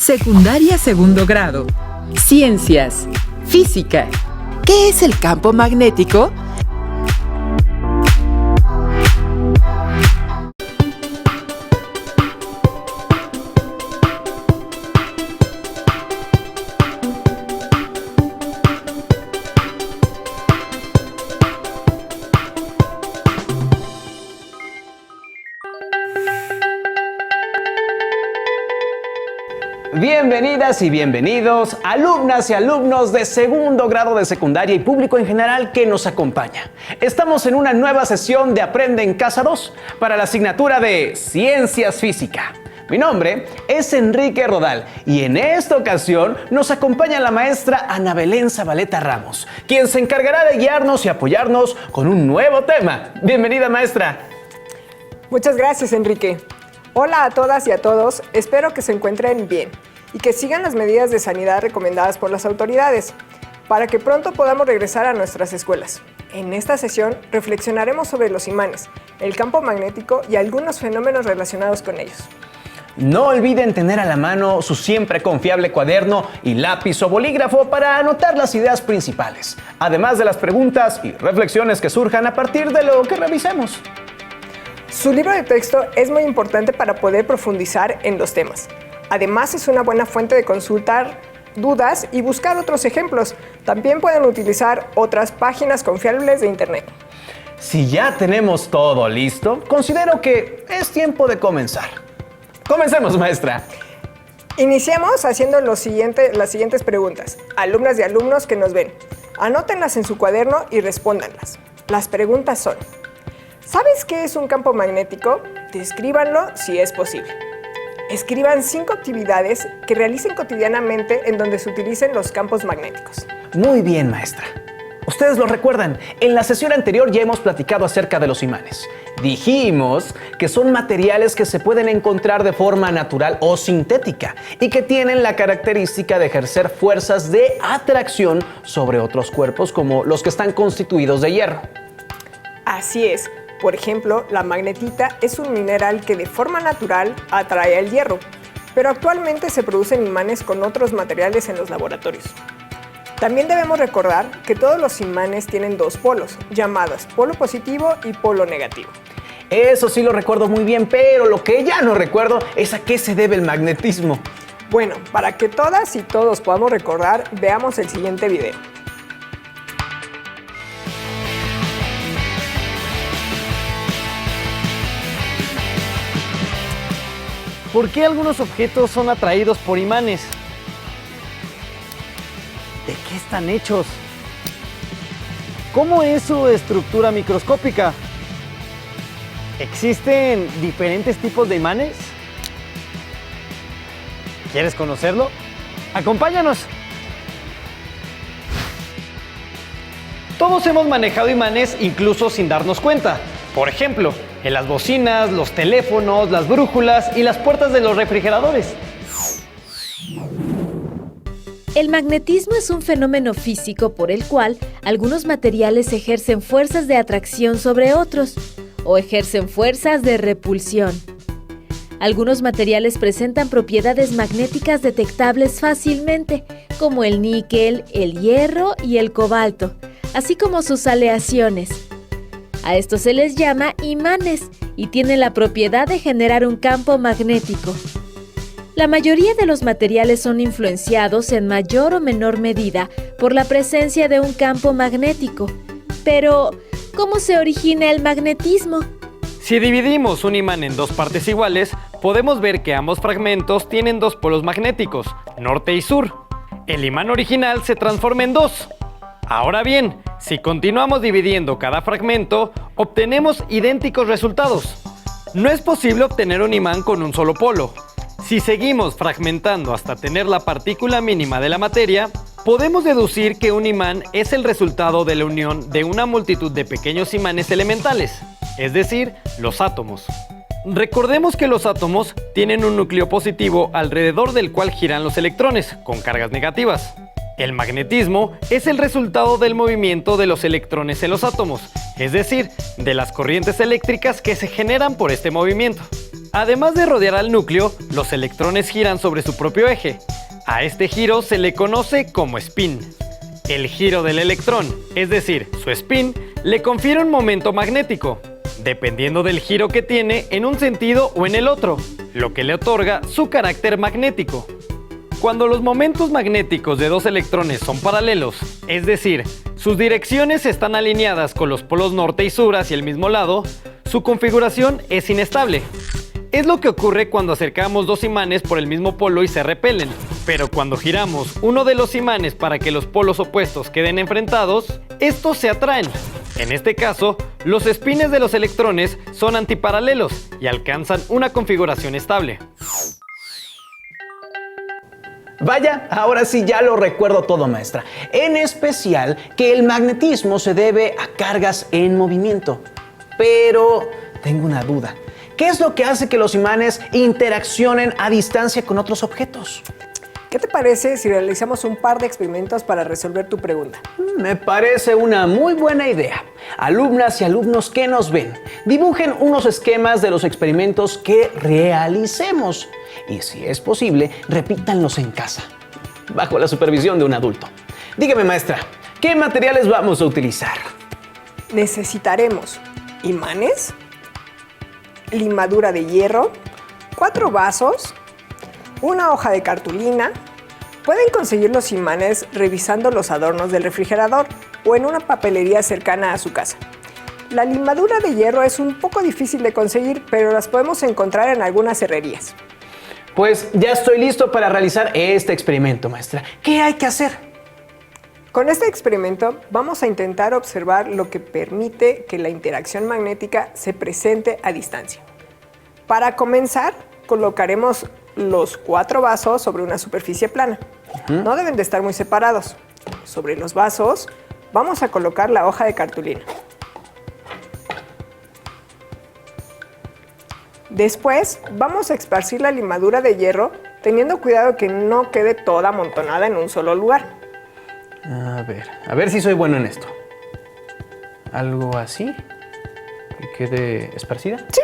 Secundaria segundo grado. Ciencias. Física. ¿Qué es el campo magnético? Bienvenidas y bienvenidos, alumnas y alumnos de segundo grado de secundaria y público en general que nos acompaña. Estamos en una nueva sesión de Aprende en Casa 2 para la asignatura de Ciencias Física. Mi nombre es Enrique Rodal y en esta ocasión nos acompaña la maestra Ana Belén Zabaleta Ramos, quien se encargará de guiarnos y apoyarnos con un nuevo tema. Bienvenida, maestra. Muchas gracias, Enrique. Hola a todas y a todos, espero que se encuentren bien y que sigan las medidas de sanidad recomendadas por las autoridades para que pronto podamos regresar a nuestras escuelas. En esta sesión reflexionaremos sobre los imanes, el campo magnético y algunos fenómenos relacionados con ellos. No olviden tener a la mano su siempre confiable cuaderno y lápiz o bolígrafo para anotar las ideas principales, además de las preguntas y reflexiones que surjan a partir de lo que revisemos. Su libro de texto es muy importante para poder profundizar en los temas. Además, es una buena fuente de consultar dudas y buscar otros ejemplos. También pueden utilizar otras páginas confiables de Internet. Si ya tenemos todo listo, considero que es tiempo de comenzar. Comencemos, maestra. Iniciemos haciendo las siguientes preguntas. Alumnas y alumnos que nos ven, anótenlas en su cuaderno y respóndanlas. Las preguntas son: ¿sabes qué es un campo magnético? Descríbanlo si es posible. Escriban 5 actividades que realicen cotidianamente en donde se utilicen los campos magnéticos. Muy bien, maestra. Ustedes lo recuerdan, en la sesión anterior ya hemos platicado acerca de los imanes. Dijimos que son materiales que se pueden encontrar de forma natural o sintética y que tienen la característica de ejercer fuerzas de atracción sobre otros cuerpos como los que están constituidos de hierro. Así es. Por ejemplo, la magnetita es un mineral que de forma natural atrae al hierro, pero actualmente se producen imanes con otros materiales en los laboratorios. También debemos recordar que todos los imanes tienen 2 polos, llamados polo positivo y polo negativo. Eso sí lo recuerdo muy bien, pero lo que ya no recuerdo es a qué se debe el magnetismo. Bueno, para que todas y todos podamos recordar, veamos el siguiente video. ¿Por qué algunos objetos son atraídos por imanes? ¿De qué están hechos? ¿Cómo es su estructura microscópica? ¿Existen diferentes tipos de imanes? ¿Quieres conocerlo? ¡Acompáñanos! Todos hemos manejado imanes incluso sin darnos cuenta. Por ejemplo, en las bocinas, los teléfonos, las brújulas y las puertas de los refrigeradores. El magnetismo es un fenómeno físico por el cual algunos materiales ejercen fuerzas de atracción sobre otros o ejercen fuerzas de repulsión. Algunos materiales presentan propiedades magnéticas detectables fácilmente, como el níquel, el hierro y el cobalto, así como sus aleaciones. A estos se les llama imanes y tienen la propiedad de generar un campo magnético. La mayoría de los materiales son influenciados en mayor o menor medida por la presencia de un campo magnético. Pero, ¿cómo se origina el magnetismo? Si dividimos un imán en 2 partes iguales, podemos ver que ambos fragmentos tienen 2 polos magnéticos, norte y sur. El imán original se transforma en 2. Ahora bien, si continuamos dividiendo cada fragmento, obtenemos idénticos resultados. No es posible obtener un imán con un solo polo. Si seguimos fragmentando hasta tener la partícula mínima de la materia, podemos deducir que un imán es el resultado de la unión de una multitud de pequeños imanes elementales, es decir, los átomos. Recordemos que los átomos tienen un núcleo positivo alrededor del cual giran los electrones, con cargas negativas. El magnetismo es el resultado del movimiento de los electrones en los átomos, es decir, de las corrientes eléctricas que se generan por este movimiento. Además de rodear al núcleo, los electrones giran sobre su propio eje. A este giro se le conoce como spin. El giro del electrón, es decir, su spin, le confiere un momento magnético, dependiendo del giro que tiene en un sentido o en el otro, lo que le otorga su carácter magnético. Cuando los momentos magnéticos de dos electrones son paralelos, es decir, sus direcciones están alineadas con los polos norte y sur hacia el mismo lado, su configuración es inestable. Es lo que ocurre cuando acercamos dos imanes por el mismo polo y se repelen, pero cuando giramos uno de los imanes para que los polos opuestos queden enfrentados, estos se atraen. En este caso, los espines de los electrones son antiparalelos y alcanzan una configuración estable. Vaya, ahora sí ya lo recuerdo todo, maestra. En especial que el magnetismo se debe a cargas en movimiento. Pero tengo una duda. ¿Qué es lo que hace que los imanes interaccionen a distancia con otros objetos? ¿Qué te parece si realizamos un par de experimentos para resolver tu pregunta? Me parece una muy buena idea. Alumnas y alumnos que nos ven, dibujen unos esquemas de los experimentos que realicemos. Y si es posible, repítanlos en casa, bajo la supervisión de un adulto. Dígame, maestra, ¿qué materiales vamos a utilizar? Necesitaremos imanes, limadura de hierro, 4 vasos, una hoja de cartulina. Pueden conseguir los imanes revisando los adornos del refrigerador o en una papelería cercana a su casa. La limadura de hierro es un poco difícil de conseguir, pero las podemos encontrar en algunas herrerías. Pues ya estoy listo para realizar este experimento, maestra. ¿Qué hay que hacer? Con este experimento vamos a intentar observar lo que permite que la interacción magnética se presente a distancia. Para comenzar, colocaremos los 4 vasos sobre una superficie plana. No deben de estar muy separados. Sobre los vasos vamos a colocar la hoja de cartulina. Después vamos a esparcir la limadura de hierro, teniendo cuidado que no quede toda amontonada en un solo lugar. A ver si soy bueno en esto. ¿Algo así? ¿Que quede esparcida? Sí.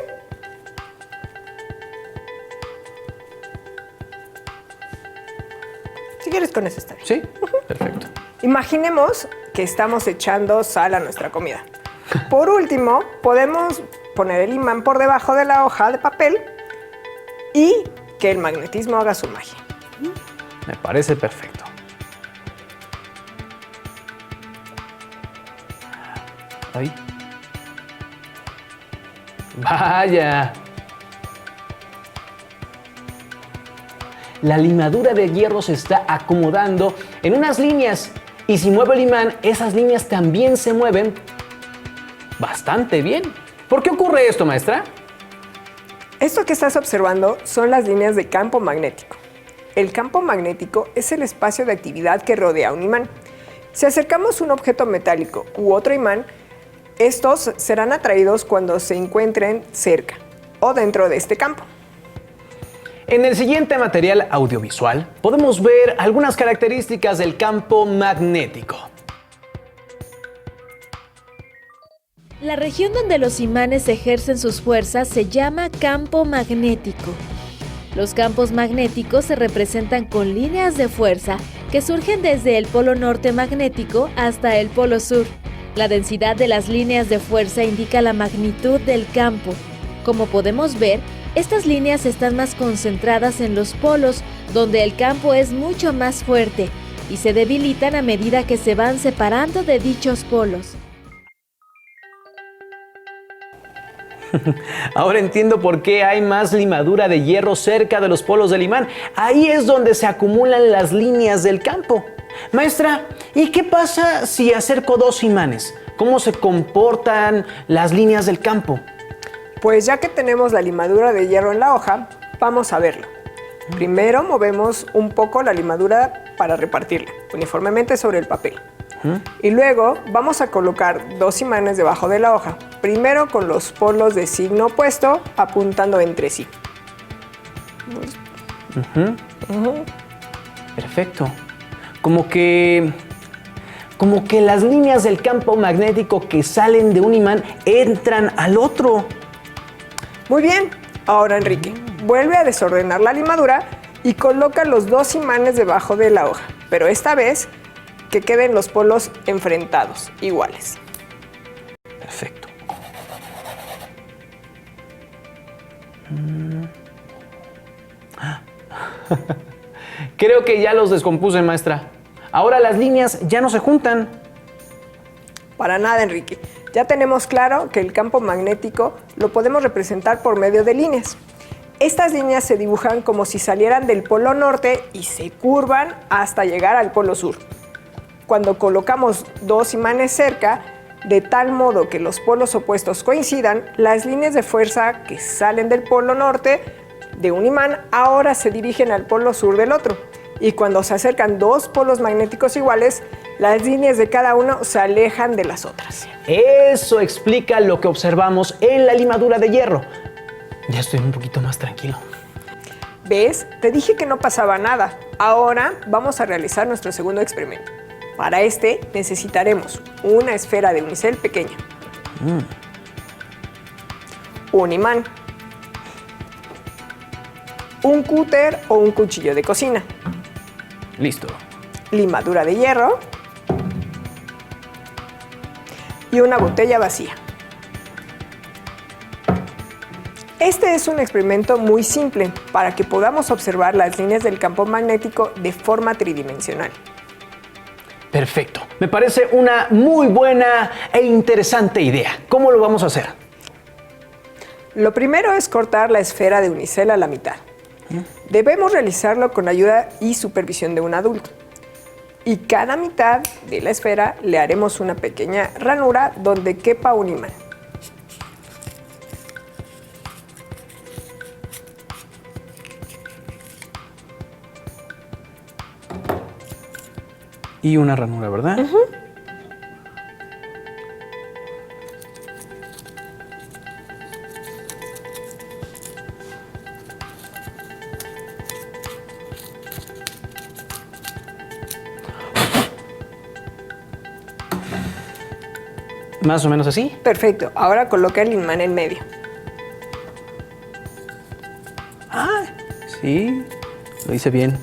Si quieres, con eso está bien. Sí, perfecto. Imaginemos que estamos echando sal a nuestra comida. Por último, podemos poner el imán por debajo de la hoja de papel y que el magnetismo haga su magia. Me parece perfecto. Ahí. ¡Vaya! La limadura de hierro se está acomodando en unas líneas y si muevo el imán, esas líneas también se mueven bastante bien. ¿Por qué ocurre esto, maestra? Esto que estás observando son las líneas de campo magnético. El campo magnético es el espacio de actividad que rodea un imán. Si acercamos un objeto metálico u otro imán, estos serán atraídos cuando se encuentren cerca o dentro de este campo. En el siguiente material audiovisual podemos ver algunas características del campo magnético. La región donde los imanes ejercen sus fuerzas se llama campo magnético. Los campos magnéticos se representan con líneas de fuerza que surgen desde el polo norte magnético hasta el polo sur. La densidad de las líneas de fuerza indica la magnitud del campo. Como podemos ver, estas líneas están más concentradas en los polos, donde el campo es mucho más fuerte, y se debilitan a medida que se van separando de dichos polos. Ahora entiendo por qué hay más limadura de hierro cerca de los polos del imán. Ahí es donde se acumulan las líneas del campo. Maestra, ¿y qué pasa si acerco 2 imanes? ¿Cómo se comportan las líneas del campo? Pues ya que tenemos la limadura de hierro en la hoja, vamos a verlo. Primero movemos un poco la limadura para repartirla uniformemente sobre el papel. Y luego vamos a colocar 2 imanes debajo de la hoja, primero con los polos de signo opuesto apuntando entre sí. Perfecto. Como que las líneas del campo magnético que salen de un imán entran al otro. Muy bien, Ahora, Enrique, vuelve a desordenar la limadura y coloca los 2 imanes debajo de la hoja, pero esta vez que queden los polos enfrentados, iguales. Perfecto. Creo que ya los descompuse, maestra. Ahora las líneas ya no se juntan. Para nada, Enrique. Ya tenemos claro que el campo magnético lo podemos representar por medio de líneas. Estas líneas se dibujan como si salieran del polo norte y se curvan hasta llegar al polo sur. Cuando colocamos 2 imanes cerca, de tal modo que los polos opuestos coincidan, las líneas de fuerza que salen del polo norte de un imán ahora se dirigen al polo sur del otro. Y cuando se acercan 2 polos magnéticos iguales, las líneas de cada uno se alejan de las otras. Eso explica lo que observamos en la limadura de hierro. Ya estoy un poquito más tranquilo. ¿Ves? Te dije que no pasaba nada. Ahora vamos a realizar nuestro segundo experimento. Para este necesitaremos una esfera de unicel pequeña, un imán, un cúter o un cuchillo de cocina, Listo. limadura de hierro y una botella vacía. Este es un experimento muy simple para que podamos observar las líneas del campo magnético de forma tridimensional. Perfecto. Me parece una muy buena e interesante idea. ¿Cómo lo vamos a hacer? Lo primero es cortar la esfera de unicel a la mitad. Debemos realizarlo con ayuda y supervisión de un adulto. Y cada mitad de la esfera le haremos una pequeña ranura donde quepa un imán. Y una ranura, ¿verdad? Más o menos así. Perfecto, ahora coloca el imán en medio. Ah, sí. Lo hice bien.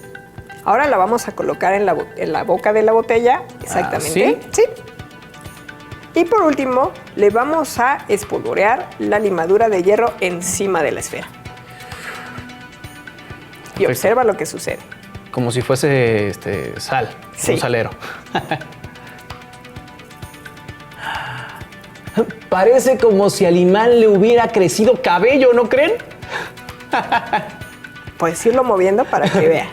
Ahora la vamos a colocar en la boca de la botella, exactamente. ¿sí? Sí. Y por último, le vamos a espolvorear la limadura de hierro encima de la esfera. Y Perfecto. observa lo que sucede. Como si fuese sal, Sí. un salero. Parece como si al imán le hubiera crecido cabello, ¿no creen? Puedes irlo moviendo para que veas.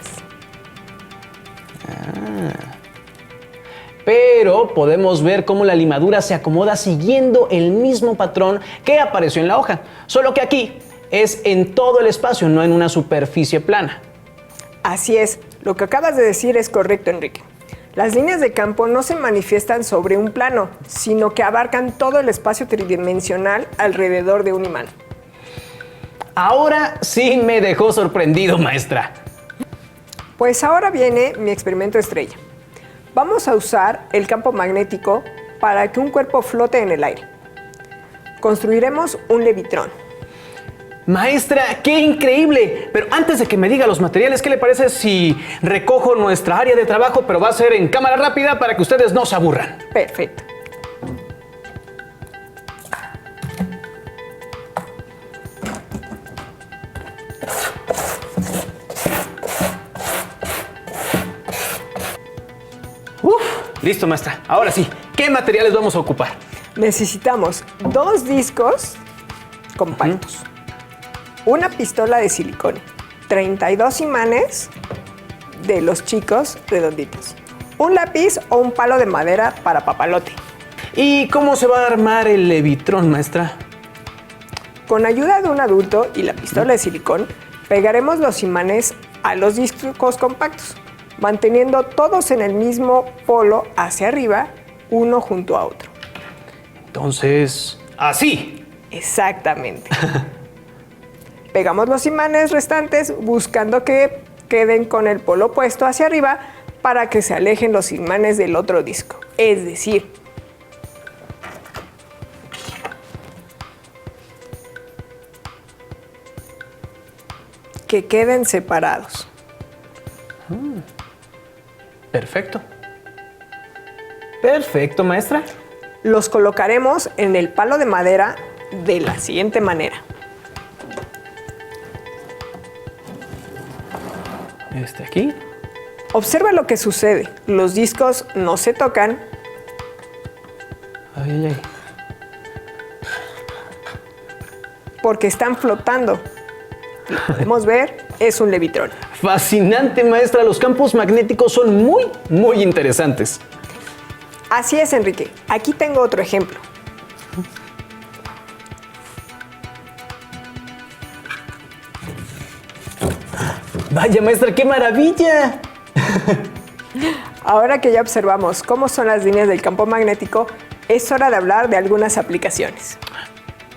Pero podemos ver cómo la limadura se acomoda siguiendo el mismo patrón que apareció en la hoja, solo que aquí es en todo el espacio, no en una superficie plana. Así es, lo que acabas de decir es correcto, Enrique. Las líneas de campo no se manifiestan sobre un plano, sino que abarcan todo el espacio tridimensional alrededor de un imán. Ahora sí me dejó sorprendido, maestra. Pues ahora viene mi experimento estrella. Vamos a usar el campo magnético para que un cuerpo flote en el aire. Construiremos un levitrón. Maestra, qué increíble. Pero antes de que me diga los materiales, ¿qué le parece si recojo nuestra área de trabajo, pero va a ser en cámara rápida para que ustedes no se aburran? Perfecto. Listo, maestra. Ahora sí, ¿qué materiales vamos a ocupar? Necesitamos 2 discos compactos, una pistola de silicón, 32 imanes de los chicos redonditos, un lápiz o un palo de madera para papalote. ¿Y cómo se va a armar el levitrón, maestra? Con ayuda de un adulto y la pistola de silicón, pegaremos los imanes a los discos compactos, manteniendo todos en el mismo polo hacia arriba, uno junto a otro. Entonces, así. Exactamente. Pegamos los imanes restantes buscando que queden con el polo opuesto hacia arriba para que se alejen los imanes del otro disco. Es decir, que queden separados. Perfecto. Perfecto, maestra. Los colocaremos en el palo de madera de la siguiente manera. Este aquí. Observa lo que sucede. Los discos no se tocan. Ay, ay, ay. Porque están flotando. Lo podemos ver, es un levitrón. Fascinante, maestra. Los campos magnéticos son muy interesantes. Así es, Enrique. Aquí tengo otro ejemplo. Vaya, maestra, qué maravilla. Ahora que ya observamos cómo son las líneas del campo magnético, es hora de hablar de algunas aplicaciones.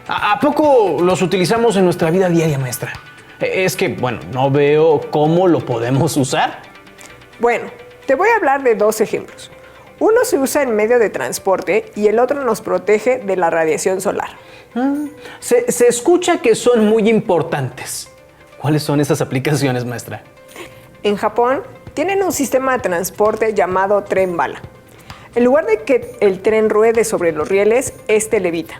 ¿A poco los utilizamos en nuestra vida diaria, maestra? Es que, bueno, no veo cómo lo podemos usar. Bueno, te voy a hablar de dos ejemplos. Uno se usa en medio de transporte y el otro nos protege de la radiación solar. Se escucha que son muy importantes. ¿Cuáles son esas aplicaciones, maestra? En Japón tienen un sistema de transporte llamado tren bala. En lugar de que el tren ruede sobre los rieles, este levita.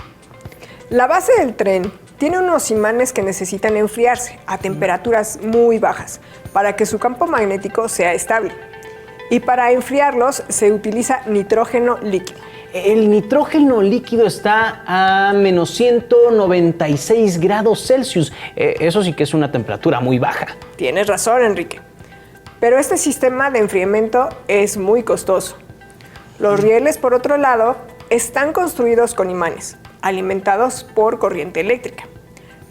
La base del tren tiene unos imanes que necesitan enfriarse a temperaturas muy bajas para que su campo magnético sea estable. Y para enfriarlos se utiliza nitrógeno líquido. El nitrógeno líquido está a menos 196 grados Celsius. Eso sí que es una temperatura muy baja. Tienes razón, Enrique. Pero este sistema de enfriamiento es muy costoso. Los rieles, por otro lado, están construidos con imanes, alimentados por corriente eléctrica.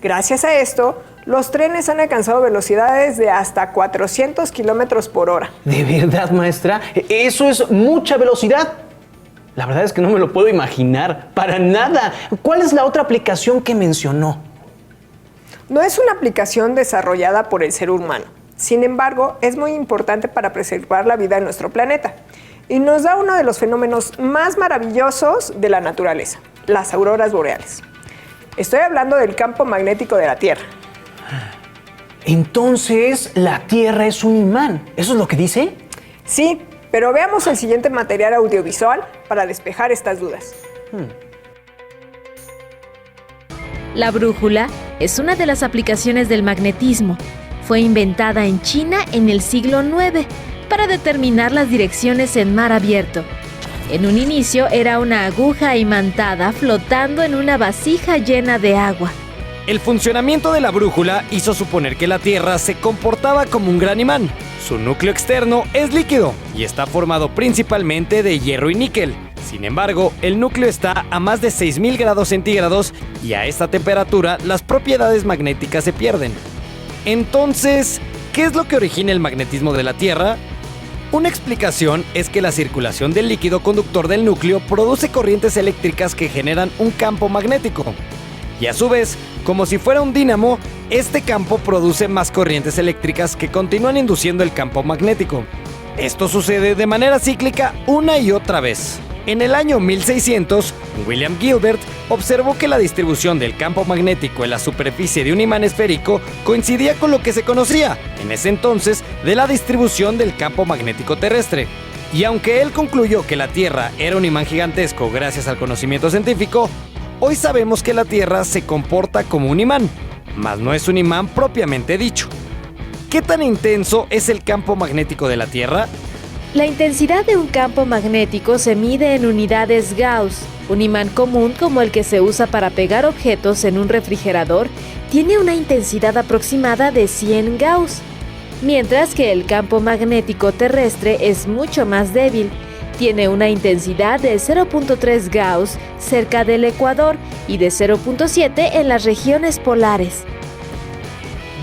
Gracias a esto, los trenes han alcanzado velocidades de hasta 400 kilómetros por hora. ¿De verdad, maestra? Eso es mucha velocidad. La verdad es que no me lo puedo imaginar, para nada. ¿Cuál es la otra aplicación que mencionó? No es una aplicación desarrollada por el ser humano. Sin embargo, es muy importante para preservar la vida en nuestro planeta. Y nos da uno de los fenómenos más maravillosos de la naturaleza, las auroras boreales. Estoy hablando del campo magnético de la Tierra. Entonces, la Tierra es un imán. ¿Eso es lo que dice? Sí, pero veamos el siguiente material audiovisual para despejar estas dudas. La brújula es una de las aplicaciones del magnetismo. Fue inventada en China en el siglo IX para determinar las direcciones en mar abierto. En un inicio era una aguja imantada flotando en una vasija llena de agua. El funcionamiento de la brújula hizo suponer que la Tierra se comportaba como un gran imán. Su núcleo externo es líquido y está formado principalmente de hierro y níquel. Sin embargo, el núcleo está a más de 6000 grados centígrados y a esta temperatura las propiedades magnéticas se pierden. Entonces, ¿qué es lo que origina el magnetismo de la Tierra? Una explicación es que la circulación del líquido conductor del núcleo produce corrientes eléctricas que generan un campo magnético. Y a su vez, como si fuera un dínamo, este campo produce más corrientes eléctricas que continúan induciendo el campo magnético. Esto sucede de manera cíclica una y otra vez. En el año 1600, William Gilbert observó que la distribución del campo magnético en la superficie de un imán esférico coincidía con lo que se conocía, en ese entonces, de la distribución del campo magnético terrestre. Y aunque él concluyó que la Tierra era un imán gigantesco gracias al conocimiento científico, hoy sabemos que la Tierra se comporta como un imán, mas no es un imán propiamente dicho. ¿Qué tan intenso es el campo magnético de la Tierra? La intensidad de un campo magnético se mide en unidades Gauss. Un imán común como el que se usa para pegar objetos en un refrigerador tiene una intensidad aproximada de 100 Gauss, mientras que el campo magnético terrestre es mucho más débil. Tiene una intensidad de 0.3 Gauss cerca del ecuador y de 0.7 en las regiones polares.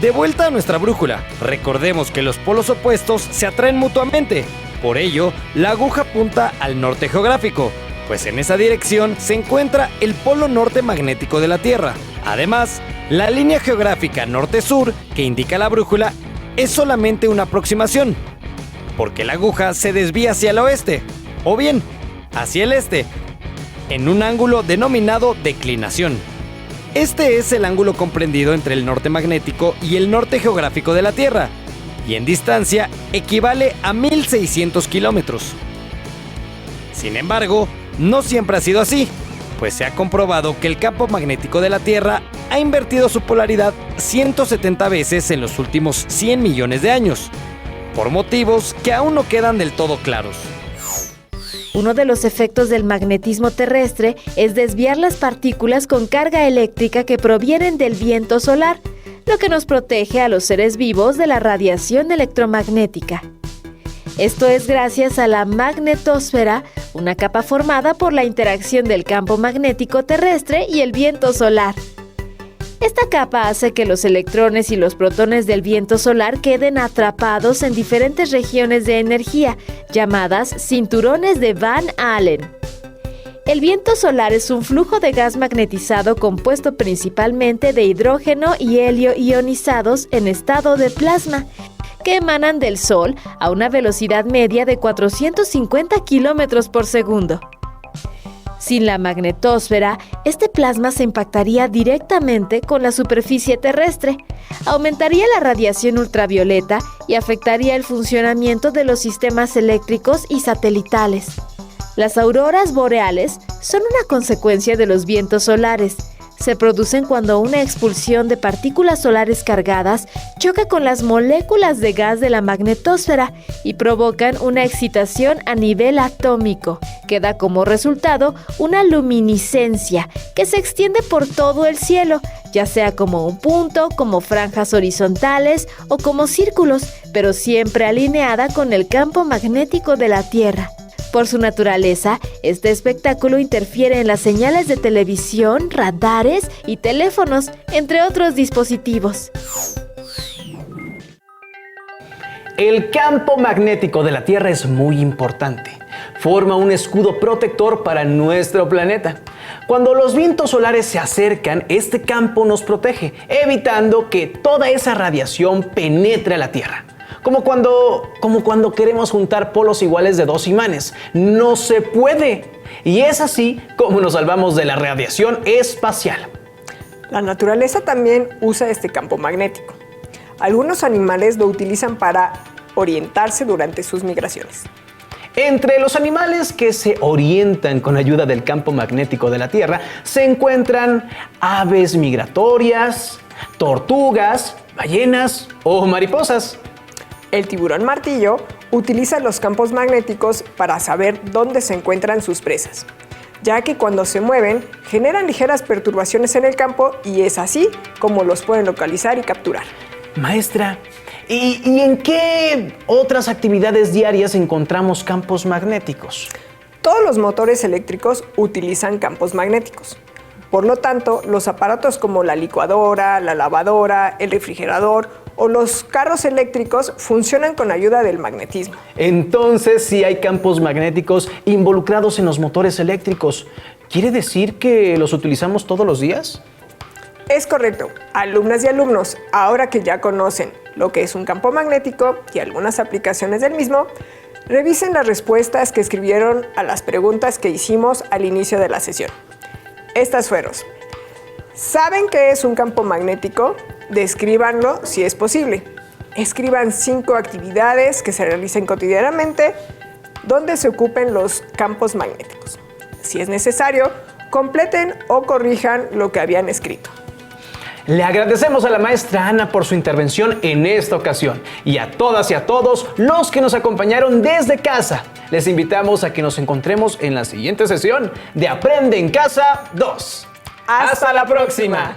De vuelta a nuestra brújula, recordemos que los polos opuestos se atraen mutuamente. Por ello, la aguja apunta al norte geográfico, pues en esa dirección se encuentra el polo norte magnético de la Tierra. Además, la línea geográfica norte-sur que indica la brújula es solamente una aproximación, porque la aguja se desvía hacia el oeste, o bien, hacia el este, en un ángulo denominado declinación. Este es el ángulo comprendido entre el norte magnético y el norte geográfico de la Tierra, y en distancia equivale a 1.600 kilómetros. Sin embargo, no siempre ha sido así, pues se ha comprobado que el campo magnético de la Tierra ha invertido su polaridad 170 veces en los últimos 100 millones de años, por motivos que aún no quedan del todo claros. Uno de los efectos del magnetismo terrestre es desviar las partículas con carga eléctrica que provienen del viento solar, lo que nos protege a los seres vivos de la radiación electromagnética. Esto es gracias a la magnetosfera, una capa formada por la interacción del campo magnético terrestre y el viento solar. Esta capa hace que los electrones y los protones del viento solar queden atrapados en diferentes regiones de energía, llamadas cinturones de Van Allen. El viento solar es un flujo de gas magnetizado compuesto principalmente de hidrógeno y helio ionizados en estado de plasma, que emanan del Sol a una velocidad media de 450 kilómetros por segundo. Sin la magnetosfera, este plasma se impactaría directamente con la superficie terrestre, aumentaría la radiación ultravioleta y afectaría el funcionamiento de los sistemas eléctricos y satelitales. Las auroras boreales son una consecuencia de los vientos solares. Se producen cuando una expulsión de partículas solares cargadas choca con las moléculas de gas de la magnetosfera y provocan una excitación a nivel atómico, que da como resultado una luminiscencia que se extiende por todo el cielo, ya sea como un punto, como franjas horizontales o como círculos, pero siempre alineada con el campo magnético de la Tierra. Por su naturaleza, este espectáculo interfiere en las señales de televisión, radares y teléfonos, entre otros dispositivos. El campo magnético de la Tierra es muy importante. Forma un escudo protector para nuestro planeta. Cuando los vientos solares se acercan, este campo nos protege, evitando que toda esa radiación penetre a la Tierra. Como cuando queremos juntar polos iguales de dos imanes. No se puede. Y es así como nos salvamos de la radiación espacial. La naturaleza también usa este campo magnético. Algunos animales lo utilizan para orientarse durante sus migraciones. Entre los animales que se orientan con ayuda del campo magnético de la Tierra se encuentran aves migratorias, tortugas, ballenas o mariposas. El tiburón martillo utiliza los campos magnéticos para saber dónde se encuentran sus presas, ya que cuando se mueven generan ligeras perturbaciones en el campo y es así como los pueden localizar y capturar. Maestra, ¿y en qué otras actividades diarias encontramos campos magnéticos? Todos los motores eléctricos utilizan campos magnéticos. Por lo tanto, los aparatos como la licuadora, la lavadora, el refrigerador o los carros eléctricos funcionan con ayuda del magnetismo. Entonces, sí hay campos magnéticos involucrados en los motores eléctricos. ¿Quiere decir que los utilizamos todos los días? Es correcto. Alumnas y alumnos, ahora que ya conocen lo que es un campo magnético y algunas aplicaciones del mismo, revisen las respuestas que escribieron a las preguntas que hicimos al inicio de la sesión. Estas fueron: ¿saben qué es un campo magnético? Descríbanlo si es posible. Escriban 5 actividades que se realicen cotidianamente donde se ocupen los campos magnéticos. Si es necesario, completen o corrijan lo que habían escrito. Le agradecemos a la maestra Ana por su intervención en esta ocasión y a todas y a todos los que nos acompañaron desde casa. Les invitamos a que nos encontremos en la siguiente sesión de Aprende en Casa 2. ¡Hasta la próxima!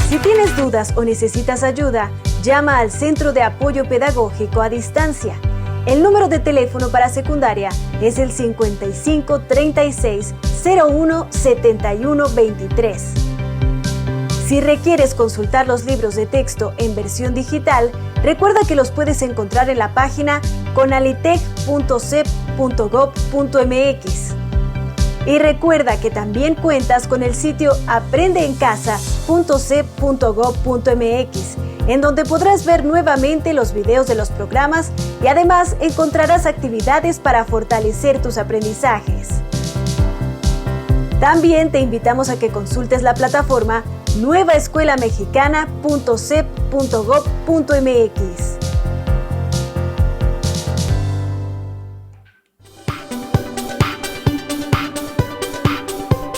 Si tienes dudas o necesitas ayuda, llama al Centro de Apoyo Pedagógico a Distancia. El número de teléfono para secundaria es el 55 36 01 71 23. Si requieres consultar los libros de texto en versión digital, recuerda que los puedes encontrar en la página conalitec.cep.gov.mx. Y recuerda que también cuentas con el sitio aprendeencasa.cep.gov.mx en donde podrás ver nuevamente los videos de los programas y además encontrarás actividades para fortalecer tus aprendizajes. También te invitamos a que consultes la plataforma nuevaescuelamexicana.cep.gov.mx.